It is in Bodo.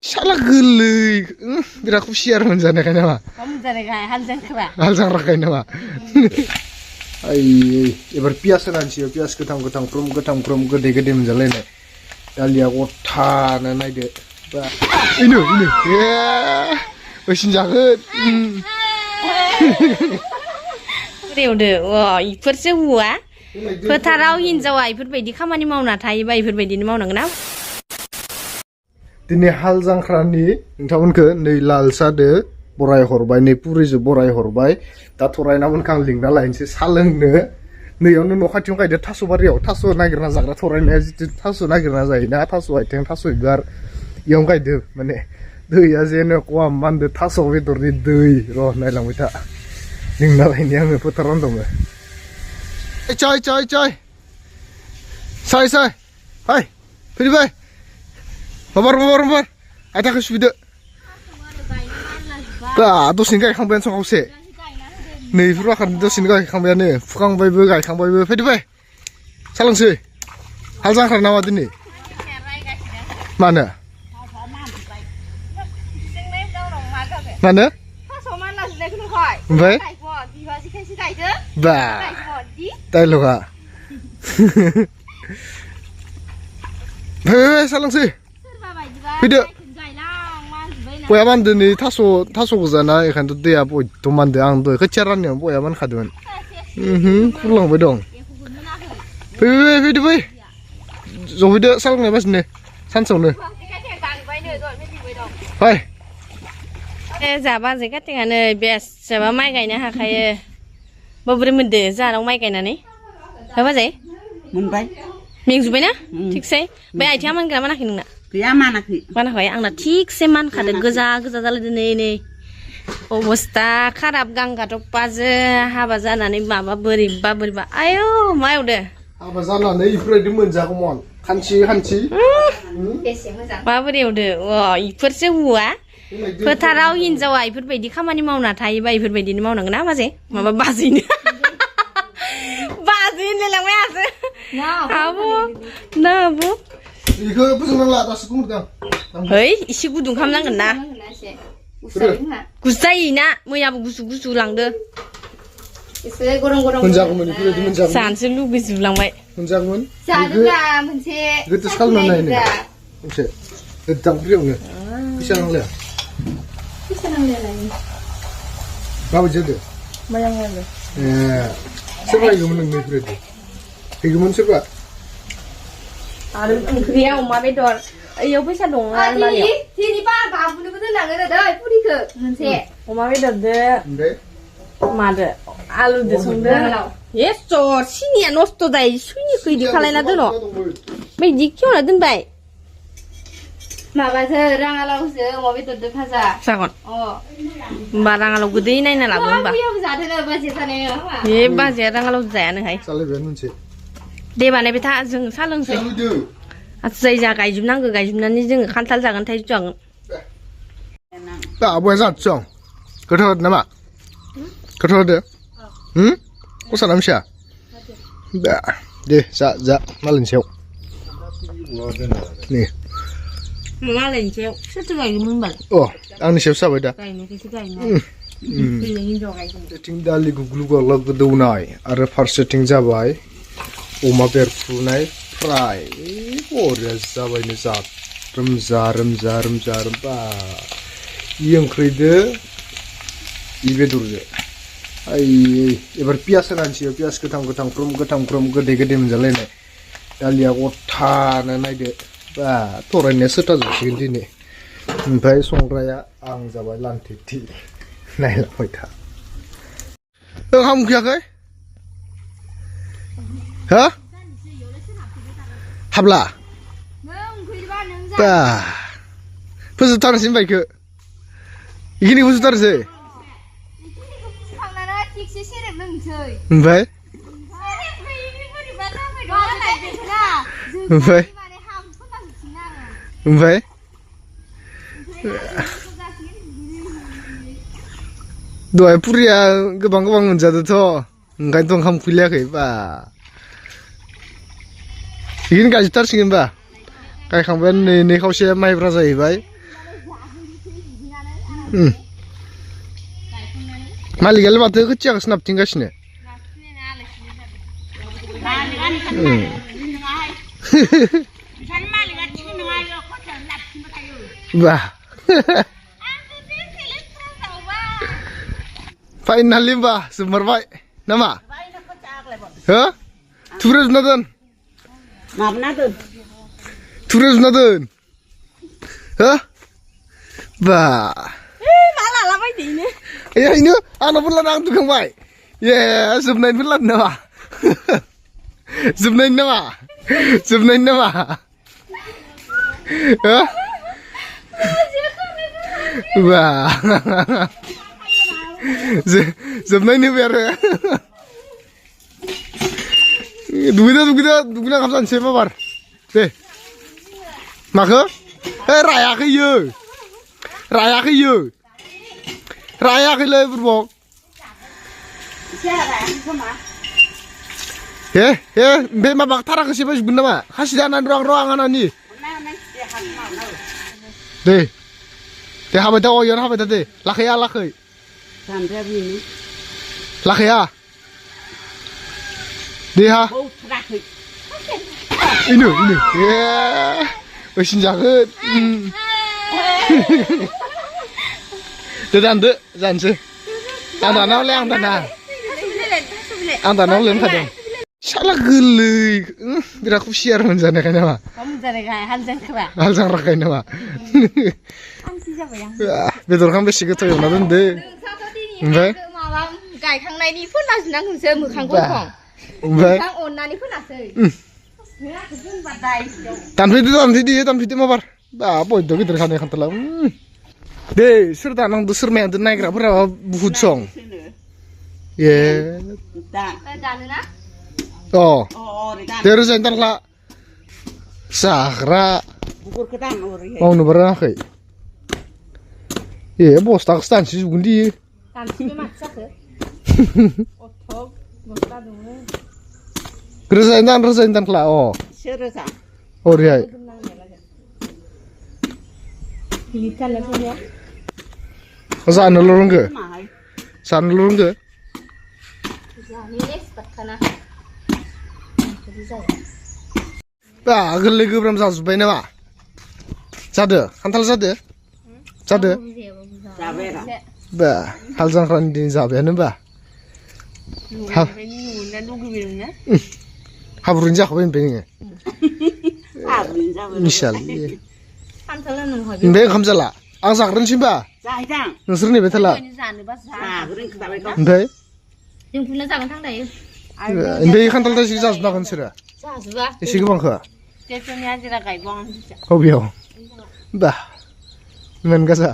साला गोरलै बिराद खुसियार मोनजानायखाय नामा मोनजानायखाय हाल जांख्राखाय नामा आइ एबार पियास होनानैसै पियास गोथां फ्रोम गोदै मोनजालायनाय दालिया गथानो नायदो बा इनो ओइसिन जागोन रेवदो अ इफोरसो हुआ फोथाराव हिनजावा इफोरबायदि खामानि मावना थायोबा इफोरबायदिनो मावनांगोन ना दिनै हाल जांख्रानि नोंथांमोनखौ नै लाल सादो बराय हरबाय नै पुरिजों बराय हरबाय दा थरायनामोनखौ आं लिंना लायनोसै सा लोंनो नैयावनो न' खाथियावनो गायदो थास' बारियाव थास' नागिरना जाग्रा थरायनाया जिथु थास' नागिरना जायोना थास' आथिं थास' बिबार इयावनो गायदो माने दैया जेनो खम मानदो थास' बेदरनि दै र' नायलांबाय था लिंना लायनि आङो फोथारावनो दङ साय हाय फैबाय माबार आयथाखौ सुबिदो दा दसेनो गायखांबायानो संखावसे नैफोर बाखानो दसेनो गायखांबायानो फुखांबायबो गायखांबायबो फैबाय सालांसै हाल जांख्रा नामा दिनै मानो ओमफ्राय बा डाइलगा फैबाय सालांसै फैदो बया मानदो नै थास' गोजाना एखायनोथ' दैया बयथ' मानदो आं दहाय खोथिया राननायाव बया मानखादोंमोन खुरलांबाय दं फै जफैदो सालांनाय बासिनो सानसेयावनो फै जाबा जे काटिंआनो बेस जाबा माइ गायनो हाखायो बोरै मोनदो जाहानाव माइ गायनानै बाजै मोनबाय मेंजोब्बायना थिगसे बे आथिङा मानग्रा मानाखै नोंना गैया मानाखै आंना थिगसे मानखादो गोजा जालायदो नै अबस्था खाराब गांगाथ' पाजो हाबा जानानै माबा बोरैबा आयौ मायावदो हाबा जानानै इफोरबायदि मोनजागौमोन खानसि बेसे मोजां माबोरै एवदो इफोरसो हुआ फोथाराव हिनजावा इफोरबायदि खामानि मावना थायोबा इफोरबायदिनो मावनांगोन ना बाजै माबा बाजैनो होनलायलांबाय आबो इखौ फोजोंनांला दासो गुमुरदों है इसे गुदुं खालामनांगोन ना गुसु जायोना मैयाबो गुसु लांदो मोनजागौमोन इफोरबायदि मोनजागौमोन जानोसो लुगैजोबलांबाय मोनजागौमोन जादोब्रा मोनसे गोदोसो खालामना नायनो मोनसे गोदां फ्रियावनो फैसा नांलाया माबायदि जादो मोजां जादो सोरबा हैगौमोन नोंनो इफोरबायदि हैगौमोन सोरबा आरो ओंख्रिया अमा बेदर ओइयाव फैसा दङ जेनेबा बाबुनोबो दोनलाङो दै पुरिखौ मोनसे अमा बेदरदो मादो आलुदो संदो सिनिया नस्थ' जायो सुइनिखौ इदि खालायना दोन' ओमफ्राय इदि खेवना दोनबाय माबासो राङालावसो अमा बेदरदो भाजा जागोन होमबा राङालाव गोदै नायना लाबो होमबा बे बाजैया राङालाव जायानोहाय दे बानायबाय था जों सा लोंसै जाय जा गायजोबनानै जोङो खान्थाल जागोन थाइजौ जागोन आब'या जादों गोथाव नामा गोथाव जादो खसाना मिसा दे जा मालायनि सायाव नै मालायनि सायाव सोरथो गायगोमोन होनबालाय आंनि सायावसो जाबाय दा गायनायखौसो गायनो फारसेथिं दालि गुग्लु गाग्ला गोदौनाय आरो फारसेथिं जाबाय अमा बेरफुनाय फ्राय बरिया जाबायनो जारोम बा इ ओंख्रिदो इ बेदरजों एबार पियास होनानैसै पियास गोथां फ्रोम गोदै मोनजालायनाय दालिया गथानो नायदो बा थरायनाया सोथाजोबसिगोन दिनै ओमफ्राय संग्राया आं जाबाय लान्थि नायलांबाय था ओंखाम उखैयाखै हा हाबला बा फोजोबथारनोसै होनबा इखो इखिनिखौ फोजोबथारनोसै ओमफ्राय दहाय पुरिया गोबां मोनजादोंथ' ओंखायनोथ' ओंखाम उखैलायाखै बा बिदिनो गायजोबथारसिगोन होनबा गायखांबाय नै खावसे माइब्रा जाहैबाय मालिकालाय माथो खोथियाखौ नाबथिंगासिनो बा फाइनालि होमबा जोबमारबाय नामा हो थुब्रेजोबना दोन माबना दोन थुब्रेजोबना दोन हो बा माला लाबायदिनो इनो आंनाबो लाना आं दुखांबाय ए जोबनायनिफ्राय लादों नामा जोबनायनि नामा जोबनायनि नामा हो बा जोबनायनि होबाय आरो दुगैना ओंखाम जानोसै बाबार दे माखो रायाखैलै बुरबक हे बे माबा थाराखौ सेफायजोबगोन नामा खासि दानानै र' आं आंनि दे हाबाय दा अयावनो हाबाय दा दे लाखैया दे हा इनो ए ओइसिन जागोन दे दानदो जानोसै आं दानावलाय आं दानावलाय होनखादों साला गोरलै बिराद खुसि आरो मोनजानायखाय नामा हाल जांख्राखाय नामा बेदरखां बेसे गोथाव एवना दोनदो ओमफ्राय गायखांनायनि फोनांजोबनांगौसो मोखांखौ ओमफ्राय अननानै फोनासै दानफैदो माबार बा बयद' गिदिर खानाय खान्थाला दे सोर दानांदो सोर मायादो नायग्राफोरा बुहुद सं ए दानोना अ दे रोजायनो दानला जाग्रा मावनोबो रोङाखै ए बस्थाखौसो दानसिजोबगोन दि रोजायनो दानख्ला अ ओरैहाय जानोल' रोंगो बा गोरलै गोब्राम जाजोब्बाय नामा जादो खान्थाल जादो बा हाल जांख्रानि दिन जाबायानो बा हाब्रुनि जाखाबाय ओमफ्राय नोङो मिसाल ओमफ्राय ओंखाम जाला आं जाग्रोनोसै होनबा नोंसोर नेबाय थाला ओमफ्राय ओमफ्राय खान्थाल थाइसे जाजोबनांगोन नोंसोरो एसे गोबांखौ बबेयाव बा मोनगासा